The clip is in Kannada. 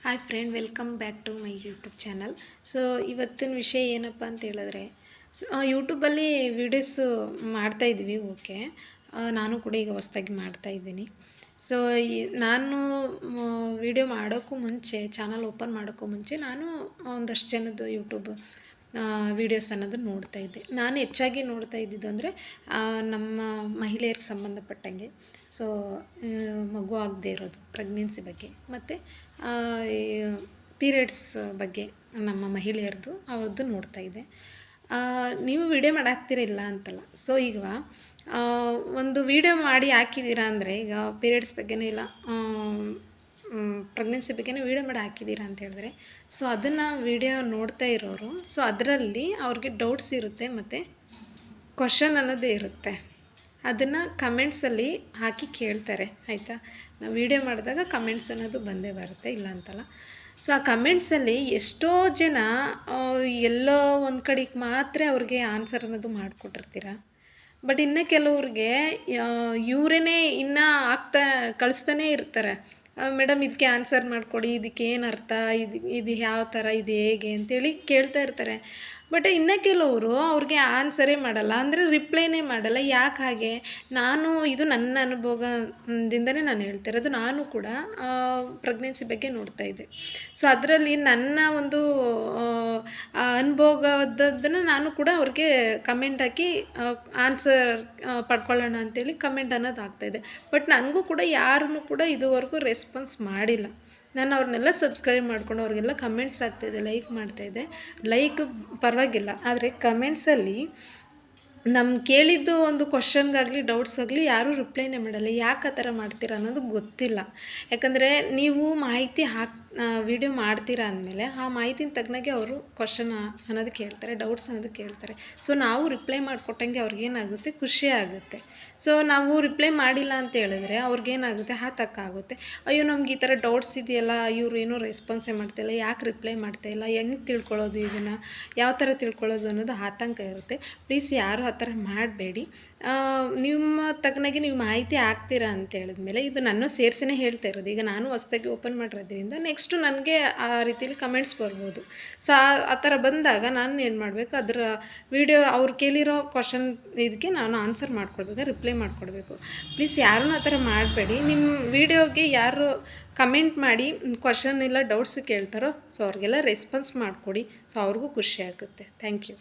Hi friend, welcome back to my YouTube channel. So ಇವತ್ತಿನ ವಿಷಯ ಏನಪ್ಪ ಅಂತ ಹೇಳಿದ್ರೆ, ಯೂಟ್ಯೂಬಲ್ಲಿ ವೀಡಿಯೋಸು ಮಾಡ್ತಾಯಿದ್ವಿ. ಓಕೆ, ನಾನು ಕೂಡ ಈಗ ಹೊಸ್ದಾಗಿ ಮಾಡ್ತಾಯಿದ್ದೀನಿ. ಸೊ ನಾನು ವಿಡಿಯೋ ಮಾಡೋಕ್ಕೂ ಮುಂಚೆ, ಚಾನಲ್ ಓಪನ್ ಮಾಡೋಕ್ಕೂ ಮುಂಚೆ ನಾನು ಒಂದಷ್ಟು ಜನದ್ದು ಯೂಟ್ಯೂಬ್ ವೀಡಿಯೋಸ್ ಅನ್ನೋದು ನೋಡ್ತಾಯಿದ್ದೆ. ನಾನು ಹೆಚ್ಚಾಗಿ ನೋಡ್ತಾ ಇದ್ದಿದ್ದು ಅಂದರೆ ನಮ್ಮ ಮಹಿಳೆಯರಿಗೆ ಸಂಬಂಧಪಟ್ಟಂಗೆ. ಸೊ ಮಗು ಆಗದೆ ಇರೋದು, ಪ್ರೆಗ್ನೆನ್ಸಿ ಬಗ್ಗೆ, ಮತ್ತು ಪೀರಿಯಡ್ಸ್ ಬಗ್ಗೆ ನಮ್ಮ ಮಹಿಳೆಯರದು ಅವ್ರದ್ದು ನೋಡ್ತಾಯಿದ್ದೆ. ನೀವು ವಿಡಿಯೋ ಮಾಡಾಕ್ತಿರಿಲ್ಲ ಅಂತಲ್ಲ. ಸೊ ಈಗ ಒಂದು ವಿಡಿಯೋ ಮಾಡಿ ಹಾಕಿದ್ದೀರಾ ಅಂದರೆ, ಈಗ ಪೀರಿಯಡ್ಸ್ ಬಗ್ಗೆನೇ ಇಲ್ಲ ಪ್ರೆಗ್ನೆನ್ಸಿ ಬಗ್ಗೆನೇ ವೀಡಿಯೋ ಮಾಡಿ ಹಾಕಿದ್ದೀರಾ ಅಂತ ಹೇಳಿದ್ರೆ, ಸೊ ಅದನ್ನು ವೀಡಿಯೋ ನೋಡ್ತಾ ಇರೋರು, ಸೊ ಅದರಲ್ಲಿ ಅವ್ರಿಗೆ ಡೌಟ್ಸ್ ಇರುತ್ತೆ ಮತ್ತು ಕ್ವಶನ್ ಅನ್ನೋದು ಇರುತ್ತೆ. ಅದನ್ನು ಕಮೆಂಟ್ಸಲ್ಲಿ ಹಾಕಿ ಕೇಳ್ತಾರೆ, ಆಯಿತಾ. ನಾವು ವೀಡಿಯೋ ಮಾಡಿದಾಗ ಕಮೆಂಟ್ಸ್ ಅನ್ನೋದು ಬಂದೇ ಬರುತ್ತೆ, ಇಲ್ಲ ಅಂತಲ್ಲ. ಸೊ ಆ ಕಮೆಂಟ್ಸಲ್ಲಿ ಎಷ್ಟೋ ಜನ ಎಲ್ಲೋ ಒಂದು ಕಡೆಗೆ ಮಾತ್ರ ಅವ್ರಿಗೆ ಆನ್ಸರ್ ಅನ್ನೋದು ಮಾಡಿಕೊಟ್ಟಿರ್ತೀರ. ಬಟ್ ಇನ್ನು ಕೆಲವ್ರಿಗೆ ಇವರೇ ಇನ್ನೂ ಕಳಿಸ್ತಾನೇ ಇರ್ತಾರೆ, ಮೇಡಮ್ ಇದಕ್ಕೆ ಆನ್ಸರ್ ಮಾಡಿಕೊಡಿ, ಇದಕ್ಕೆ ಏನು ಅರ್ಥ, ಇದು ಯಾವ ಥರ, ಇದು ಹೇಗೆ ಅಂತೇಳಿ ಕೇಳ್ತಾ ಇರ್ತಾರೆ. ಬಟ್ ಇನ್ನು ಕೆಲವರು ಅವ್ರಿಗೆ ಆನ್ಸರೇ ಮಾಡಲ್ಲ, ಅಂದರೆ ರಿಪ್ಲೈನೇ ಮಾಡಲ್ಲ. ಯಾಕೆ ಹಾಗೆ? ಇದು ನನ್ನ ಅನುಭವದಿಂದನೇ ನಾನು ಹೇಳ್ತಿರೋದು. ನಾನು ಕೂಡ ಪ್ರೆಗ್ನೆನ್ಸಿ ಬಗ್ಗೆ ನೋಡ್ತಾ ಇದ್ದೆ. ಸೊ ಅದರಲ್ಲಿ ನನ್ನ ಒಂದು ಅನುಭವದನ್ನು ನಾನು ಕೂಡ ಅವ್ರಿಗೆ ಕಮೆಂಟ್ ಹಾಕಿ ಆನ್ಸರ್ ಪಡ್ಕೊಳ್ಳೋಣ ಅಂತೇಳಿ ಕಮೆಂಟ್ ಅನ್ನೋದು ಆಗ್ತಾಯಿದ್ದೆ. ಬಟ್ ನನಗೂ ಕೂಡ ಯಾರೂ ಕೂಡ ಇದುವರೆಗೂ ರೆಸ್ಪಾನ್ಸ್ ಮಾಡಿಲ್ಲ. ನಾನು ಅವ್ರನ್ನೆಲ್ಲ ಸಬ್ಸ್ಕ್ರೈಬ್ ಮಾಡ್ಕೊಂಡು ಅವ್ರಿಗೆಲ್ಲ ಕಮೆಂಟ್ಸ್ ಆಗ್ತಾಯಿದ್ದೆ, ಲೈಕ್ ಮಾಡ್ತಾಯಿದ್ದೆ. ಲೈಕ್ ಪರವಾಗಿಲ್ಲ, ಆದರೆ ಕಮೆಂಟ್ಸಲ್ಲಿ ಕೇಳಿದ್ದು ಒಂದು ಕ್ವಶನ್ಗಾಗಲಿ ಡೌಟ್ಸ್ಗಾಗಲಿ ಯಾರೂ ರಿಪ್ಲೈನೇ ಮಾಡಲ್ಲ. ಯಾಕೆ ಆ ಥರ ಮಾಡ್ತೀರಾ ಅನ್ನೋದು ಗೊತ್ತಿಲ್ಲ. ಯಾಕಂದರೆ ನೀವು ಮಾಹಿತಿ ವಿಡಿಯೋ ಮಾಡ್ತೀರಾ ಅಂದಮೇಲೆ ಆ ಮಾಹಿತಿನ ತಕ್ಕನಾಗೆ ಅವರು ಕ್ವಶನ್ ಅನ್ನೋದು ಕೇಳ್ತಾರೆ, ಡೌಟ್ಸ್ ಅನ್ನೋದು ಕೇಳ್ತಾರೆ. ಸೊ ನಾವು ರಿಪ್ಲೈ ಮಾಡಿಕೊಟ್ಟಂಗೆ ಅವ್ರಿಗೇನಾಗುತ್ತೆ, ಖುಷಿ ಆಗುತ್ತೆ. ಸೊ ನಾವು ರಿಪ್ಲೈ ಮಾಡಿಲ್ಲ ಅಂತ ಹೇಳಿದ್ರೆ ಅವ್ರಿಗೇನಾಗುತ್ತೆ, ಆತಂಕ ಆಗುತ್ತೆ. ಅಯ್ಯೋ, ನಮ್ಗೆ ಈ ಥರ ಡೌಟ್ಸ್ ಇದೆಯಲ್ಲ, ಇವರು ಏನೂ ರೆಸ್ಪಾನ್ಸೇ ಮಾಡ್ತಾಯಿಲ್ಲ, ಯಾಕೆ ರಿಪ್ಲೈ ಮಾಡ್ತಾಯಿಲ್ಲ, ಹೆಂಗೆ ತಿಳ್ಕೊಳ್ಳೋದು, ಇದನ್ನು ಯಾವ ಥರ ತಿಳ್ಕೊಳ್ಳೋದು ಅನ್ನೋದು ಆತಂಕ ಇರುತ್ತೆ. ಪ್ಲೀಸ್ ಯಾರು ಆ ಥರ ಮಾಡಬೇಡಿ. ನಿಮ್ಮ ತಕ್ಕನಾಗೆ ನೀವು ಮಾಹಿತಿ ಹಾಕ್ತೀರಾ ಅಂತ ಹೇಳಿದ್ಮೇಲೆ, ಇದು ನಾನು ಸೇರಿಸಿನೇ ಹೇಳ್ತಾ ಇರೋದು. ಈಗ ನಾನು ಹೊಸ್ದಾಗಿ ಓಪನ್ ಮಾಡಿರೋದ್ರಿಂದ ನೆಕ್ಸ್ಟು ನನಗೆ ಆ ರೀತಿಲಿ ಕಮೆಂಟ್ಸ್ ಬರ್ಬೋದು. ಸೊ ಆ ಥರ ಬಂದಾಗ ನಾನು ಏನು ಮಾಡಬೇಕು, ಅದರ ವಿಡಿಯೋ ಅವ್ರು ಕೇಳಿರೋ ಕ್ವಶನ್ ಇದಕ್ಕೆ ನಾನು ಆನ್ಸರ್ ಮಾಡ್ಕೊಳ್ಬೇಕು, ರಿಪ್ಲೈ ಮಾಡಿಕೊಡ್ಬೇಕು. ಪ್ಲೀಸ್ ಯಾರೂ ಆ ಥರ ಮಾಡಬೇಡಿ. ನಿಮ್ಮ ವಿಡಿಯೋಗೆ ಯಾರು ಕಮೆಂಟ್ ಮಾಡಿ ಕ್ವಶನ್ ಇಲ್ಲ ಡೌಟ್ಸು ಕೇಳ್ತಾರೋ, ಸೊ ಅವ್ರಿಗೆಲ್ಲ ರೆಸ್ಪಾನ್ಸ್ ಮಾಡಿಕೊಡಿ. ಸೊ ಅವ್ರಿಗೂ ಖುಷಿ ಆಗುತ್ತೆ. Thank you.